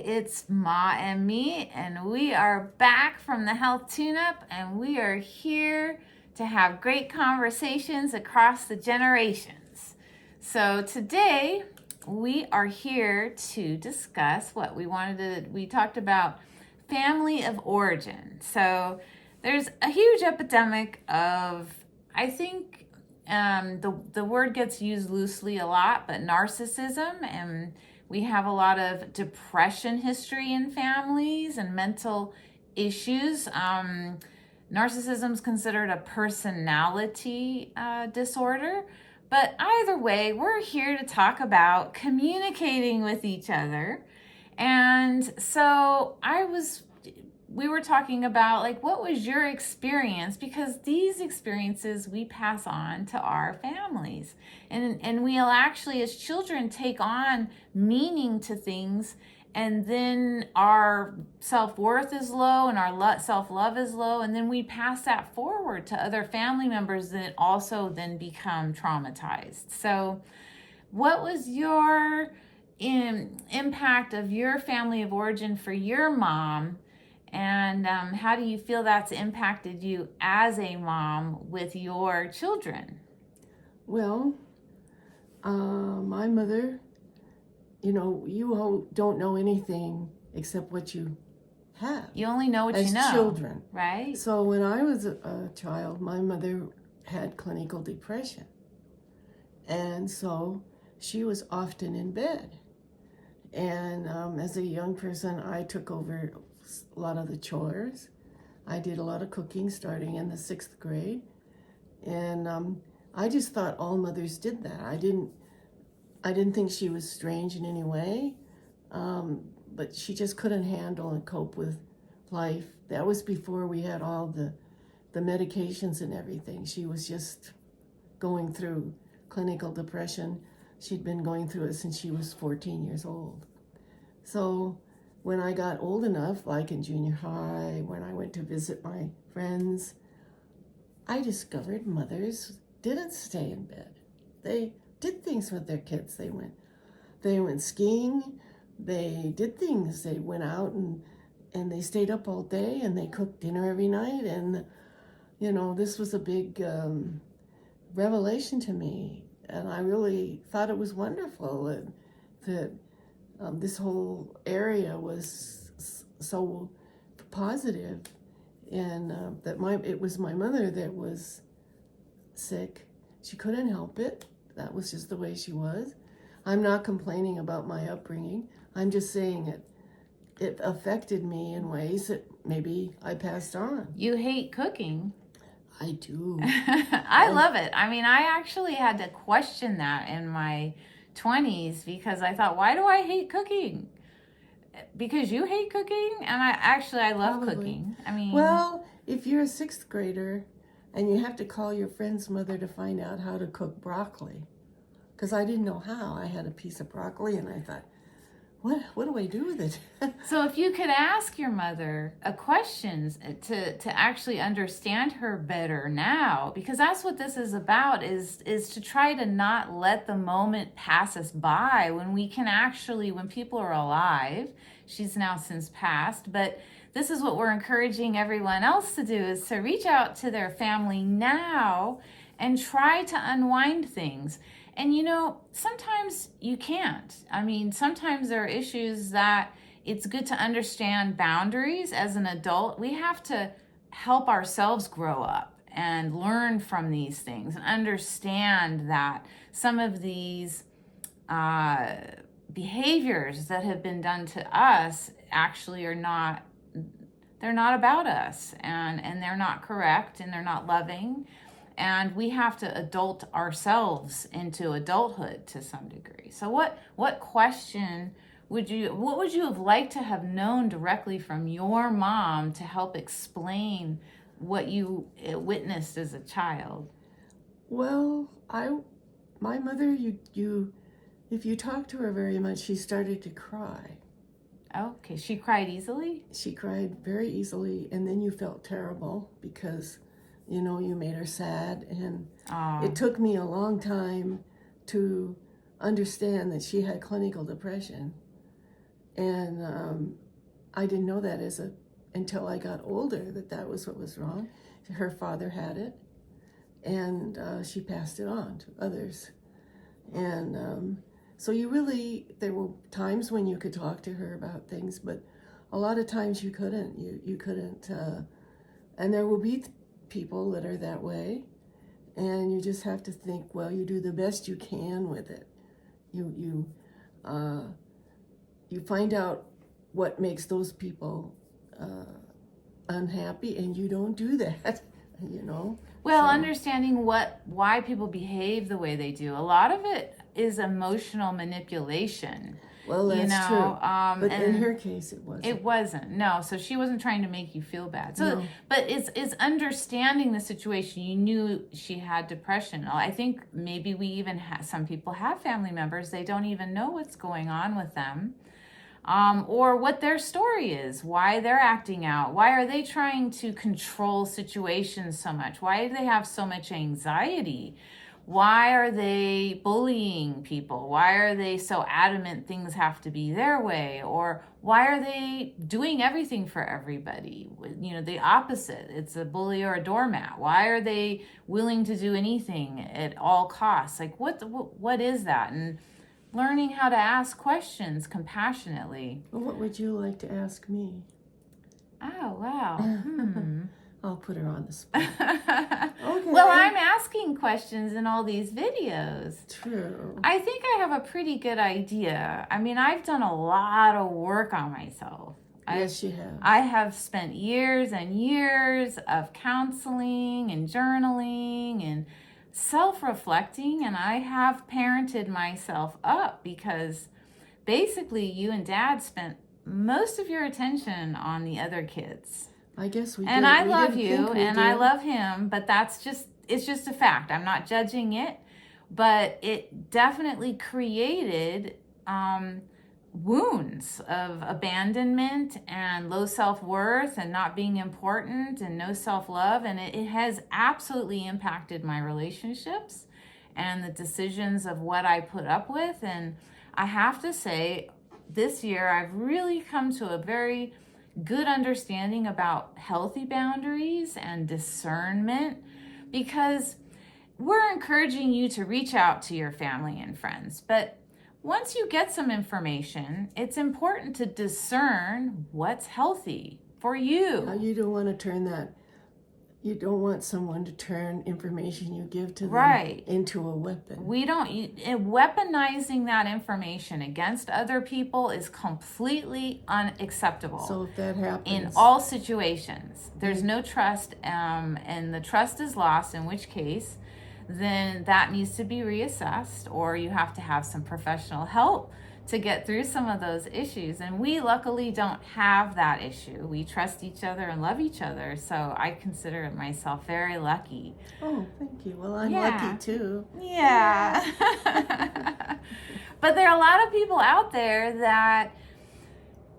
it's Ma and me, and we are back from the Health Tune-Up, and we are here to have great conversations across the generations. So today, we are here to discuss what we talked about family of origin. So there's a huge epidemic of, I think, the word gets used loosely a lot, but narcissism, and we have a lot of depression history in families and mental issues. Narcissism is considered a personality disorder, but either way, we're here to talk about communicating with each other. And so we were talking about, like, what was your experience? Because these experiences we pass on to our families. And we'll actually, as children, take on meaning to things, and then our self-worth is low and our self-love is low, and then we pass that forward to other family members that also then become traumatized. So what was your impact of your family of origin for your mom? And how do you feel that's impacted you as a mom with your children? Well, my mother, you don't know anything except what you have. You only know what you know. As children. Right? So when I was a child, my mother had clinical depression. And so she was often in bed. And as a young person, I took over a lot of the chores. I did a lot of cooking starting in the 6th grade. And I just thought all mothers did that. I didn't think she was strange in any way, but she just couldn't handle and cope with life. That was before we had all the medications and everything. She was just going through clinical depression. She'd been going through it since she was 14 years old. So when I got old enough, like in junior high, when I went to visit my friends, I discovered mothers didn't stay in bed. They did things with their kids. They went skiing. They did things. They went out and they stayed up all day, and they cooked dinner every night. And, this was a big revelation to me. And I really thought it was wonderful that this whole area was so positive, and that it was my mother that was sick. She couldn't help it. That was just the way she was. I'm not complaining about my upbringing. I'm just saying it affected me in ways that maybe I passed on. You hate cooking. I do. I love it. I mean, I actually had to question that in my 20s because I thought, why do I hate cooking? Because you hate cooking? And I love Probably. Cooking. I mean, well, if you're a 6th grader and you have to call your friend's mother to find out how to cook broccoli, because I didn't know how. I had a piece of broccoli and I thought, what do I do with it? So if you could ask your mother questions to actually understand her better now, because that's what this is about, is to try to not let the moment pass us by when we can actually, when people are alive. She's now since passed, but this is what we're encouraging everyone else to do, is to reach out to their family now and try to unwind things. And sometimes you can't. I mean, sometimes there are issues that it's good to understand boundaries as an adult. We have to help ourselves grow up and learn from these things and understand that some of these behaviors that have been done to us actually they're not about us, and they're not correct, and they're not loving. And we have to adult ourselves into adulthood to some degree. So what question what would you have liked to have known directly from your mom to help explain what you witnessed as a child? Well, my mother, if you talk to her very much, she started to cry. Okay, she cried easily? She cried very easily, and then you felt terrible because you made her sad, and it took me a long time to understand that she had clinical depression. And I didn't know that until I got older, that was what was wrong. Her father had it, and she passed it on to others. And so there were times when you could talk to her about things, but a lot of times you couldn't. You couldn't. And there will be people that are that way, and you just have to think, well, you do the best you can with it. You find out what makes those people unhappy, and you don't do that. Well, So, understanding why people behave the way they do. A lot of it is emotional manipulation. well, that's true. But in her case, it wasn't. It wasn't. No, so she wasn't trying to make you feel bad. So, No. but it's understanding the situation. You knew she had depression. I think maybe we even some people have family members, they don't even know what's going on with them. Or what their story is, why they're acting out, why are they trying to control situations so much, why do they have so much anxiety, why are they bullying people, why are they so adamant things have to be their way, or why are they doing everything for everybody, the opposite, it's a bully or a doormat, why are they willing to do anything at all costs, like what is that? And learning how to ask questions compassionately. Well, what would you like to ask me? Oh, wow. I'll put her on the spot. Okay. Well, I'm asking questions in all these videos. True. I think I have a pretty good idea. I mean, I've done a lot of work on myself. Yes, you have. I have spent years and years of counseling and journaling and self-reflecting, and I have parented myself up because basically you and Dad spent most of your attention on the other kids. I guess we did. And I We love didn't you think we and did. I love him, but it's just a fact. I'm not judging it, but it definitely created wounds of abandonment and low self-worth and not being important and no self-love, and it has absolutely impacted my relationships and the decisions of what I put up with. And I have to say, this year I've really come to a very good understanding about healthy boundaries and discernment, because we're encouraging you to reach out to your family and friends, but once you get some information, it's important to discern what's healthy for you. Now, you don't want to turn that. You don't want someone to turn information you give to them Right. into a weapon. Weaponizing that information against other people is completely unacceptable. So if that happens, in all situations, there's no trust, and the trust is lost, in which case then that needs to be reassessed, or you have to have some professional help to get through some of those issues. And we luckily don't have that issue. We trust each other and love each other. So I consider myself very lucky. Oh, thank you. Well, I'm Yeah. lucky too. Yeah. But there are a lot of people out there that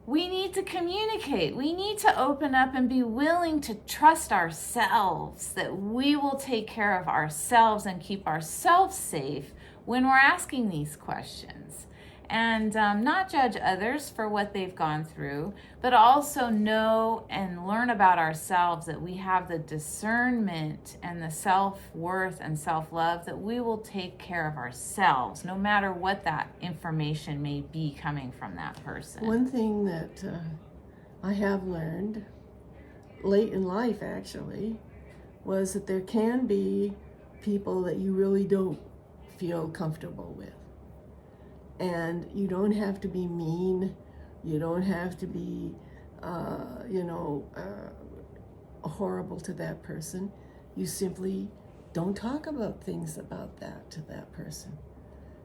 we need to communicate. We need to open up and be willing to trust ourselves, that we will take care of ourselves and keep ourselves safe when we're asking these questions. And not judge others for what they've gone through, but also know and learn about ourselves, that we have the discernment and the self-worth and self-love that we will take care of ourselves, no matter what that information may be coming from that person. One thing that I have learned late in life, actually, was that there can be people that you really don't feel comfortable with. And you don't have to be mean. You don't have to be, horrible to that person. You simply don't talk about things about that to that person.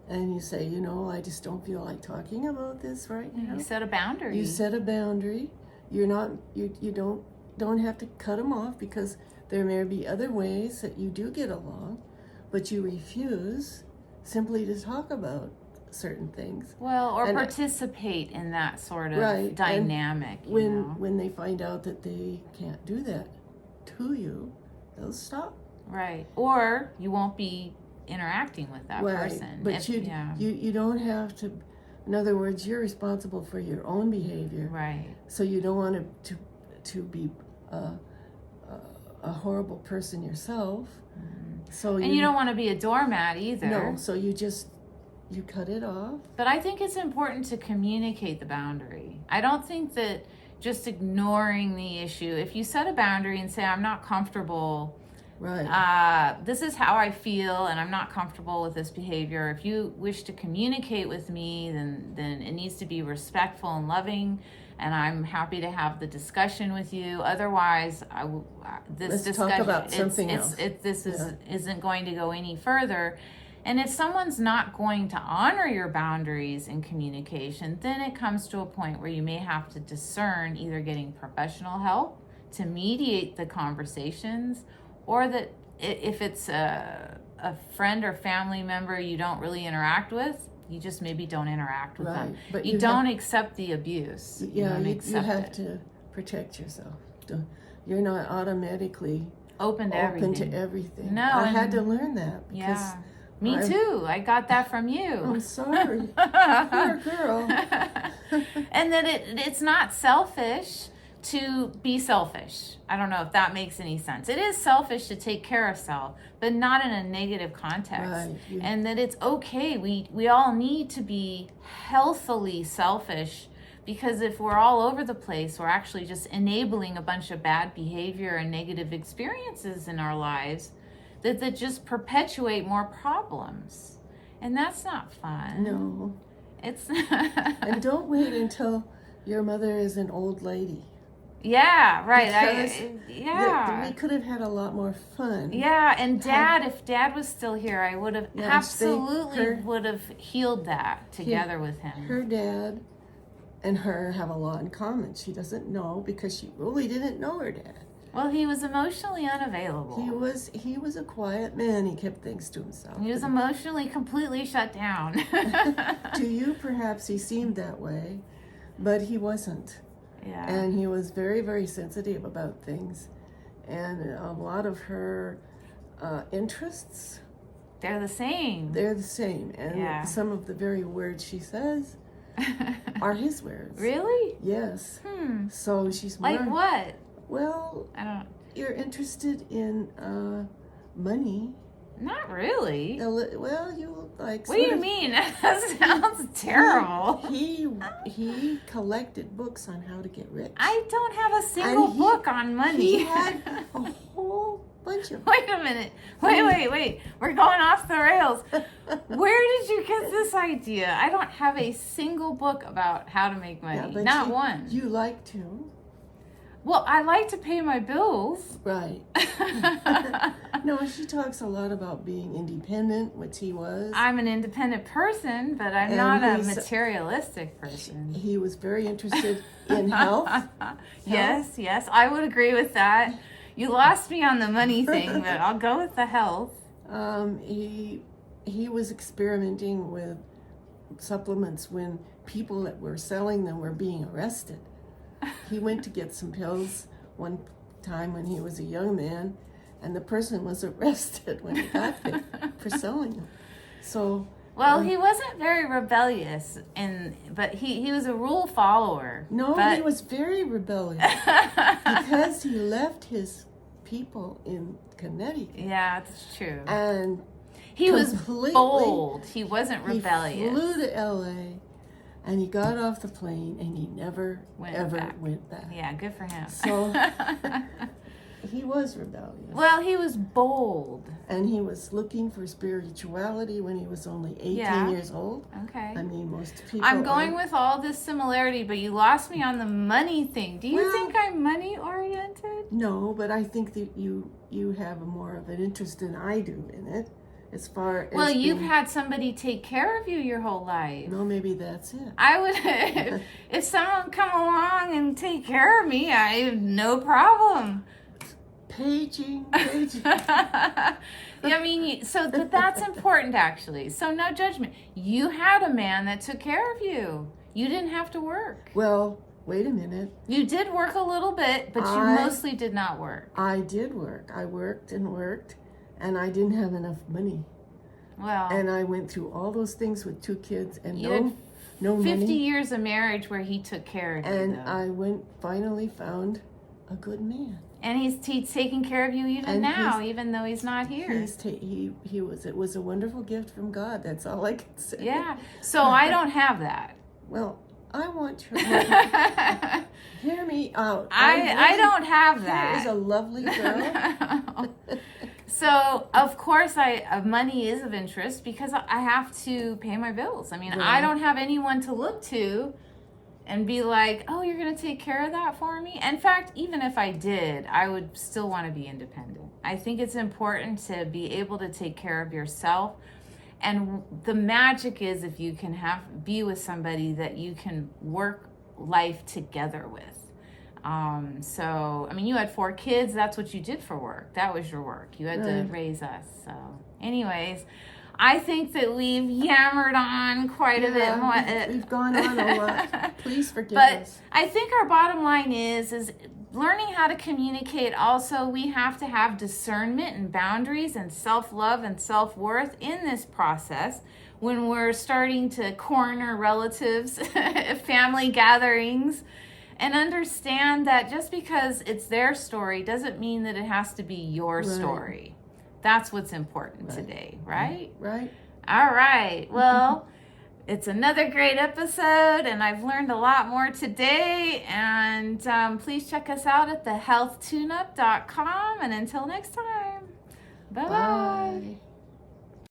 And you say, I just don't feel like talking about this right now. You set a boundary. You set a boundary. You're not. You don't have to cut them off, because there may be other ways that you do get along, but you refuse simply to talk about certain things. Well, or And participate in that sort of Right. dynamic. When they find out that they can't do that to you, they'll stop. Right. Or you won't be interacting with that person. But you don't have to. In other words, you're responsible for your own behavior. Right. So you don't want to be a horrible person yourself. So And you don't want to be a doormat either. No, so you cut it off. But I think it's important to communicate the boundary. I don't think that just ignoring the issue, if you set a boundary and say, I'm not comfortable, right? This is how I feel and I'm not comfortable with this behavior. If you wish to communicate with me, then it needs to be respectful and loving, and I'm happy to have the discussion with you. Otherwise, Let's talk about something else. Isn't going to go any further. And if someone's not going to honor your boundaries in communication, then it comes to a point where you may have to discern either getting professional help to mediate the conversations, or that if it's a friend or family member you don't really interact with, you just maybe don't interact with them. But you don't accept the abuse. Yeah, you have to protect yourself. You're not automatically open to everything. No, I had to learn that. Yeah. Me too. I got that from you. I'm sorry. Poor girl. And that it's not selfish to be selfish. I don't know if that makes any sense. It is selfish to take care of self, but not in a negative context. Right. Yeah. And that it's okay. We all need to be healthily selfish, because if we're all over the place, we're actually just enabling a bunch of bad behavior and negative experiences in our lives that just perpetuate more problems. And that's not fun. No. It's And don't wait until your mother is an old lady. Yeah, right. We could have had a lot more fun. Yeah, and if Dad was still here, I would have would have healed that together with him. Her dad and her have a lot in common. She doesn't know because she really didn't know her dad. Well, he was emotionally unavailable. He was a quiet man. He kept things to himself. He was emotionally completely shut down. To you, perhaps he seemed that way, but he wasn't. Yeah. And he was very, very sensitive about things. And a lot of her interests, they're the same. And some of the very words she says are his words. Really? Yes. So she's more... Like what? Well, I don't... You're interested in money. Not really. Well, you like... What do you mean? That sounds terrible. He collected books on how to get rich. I don't have a single book on money. He had a whole bunch of... Wait a minute. Wait. We're going off the rails. Where did you get this idea? I don't have a single book about how to make money. Yeah, Not one. You like to. Well, I like to pay my bills. Right. No, she talks a lot about being independent, which he was. I'm an independent person, but I'm not a materialistic person. He was very interested in health. Yes, I would agree with that. You lost me on the money thing, but I'll go with the health. He was experimenting with supplements when people that were selling them were being arrested. He went to get some pills one time when he was a young man, and the person was arrested when he got there for selling them. So, well, he wasn't very rebellious, but he was a rule follower. No, he was very rebellious because he left his people in Connecticut. Yeah, that's true. And he was bold. He wasn't rebellious. He flew to L.A., and he got off the plane, and he never, went back. Yeah, good for him. So he was rebellious. Well, he was bold. And he was looking for spirituality when he was only 18 years old. Okay. I mean, most people... I'm going with all this similarity, but you lost me on the money thing. Do you think I'm money-oriented? No, but I think that you have more of an interest than I do in it. As far as... Well, you've had somebody take care of you your whole life. No, maybe that's it. I would... if someone come along and take care of me, I have no problem. Paging. I mean, but that's important, actually. So no judgment. You had a man that took care of you. You didn't have to work. Well, wait a minute. You did work a little bit, but you mostly did not work. I did work. I worked and worked, and I didn't have enough money. Well... And I went through all those things with 2 kids and you had no 50 money. years of marriage where he took care of you. And though. finally found a good man. And he's taking care of you even And now, even though he's not here. It was a wonderful gift from God. That's all I can say. Yeah. So I don't have that. Well, I want your hear me out. I don't have that. Here is a lovely girl. So of course money is of interest because I have to pay my bills. I mean, Right. I don't have anyone to look to and be like, oh, you're going to take care of that for me? In fact, even if I did, I would still want to be independent. I think it's important to be able to take care of yourself. And the magic is if you can be with somebody that you can work life together with. So, I mean, you had 4 kids. That's what you did for work. That was your work. You had to raise us. So anyways, I think that we've yammered on quite a bit more. We've gone on a lot. Please forgive But us. I think our bottom line is learning how to communicate. Also, we have to have discernment and boundaries and self-love and self-worth in this process when we're starting to corner relatives, family gatherings, and understand that just because it's their story doesn't mean that it has to be your story. That's what's important today, right? Right. All right. Well, it's another great episode, and I've learned a lot more today. And please check us out at thehealthtuneup.com. And until next time, bye-bye. Bye.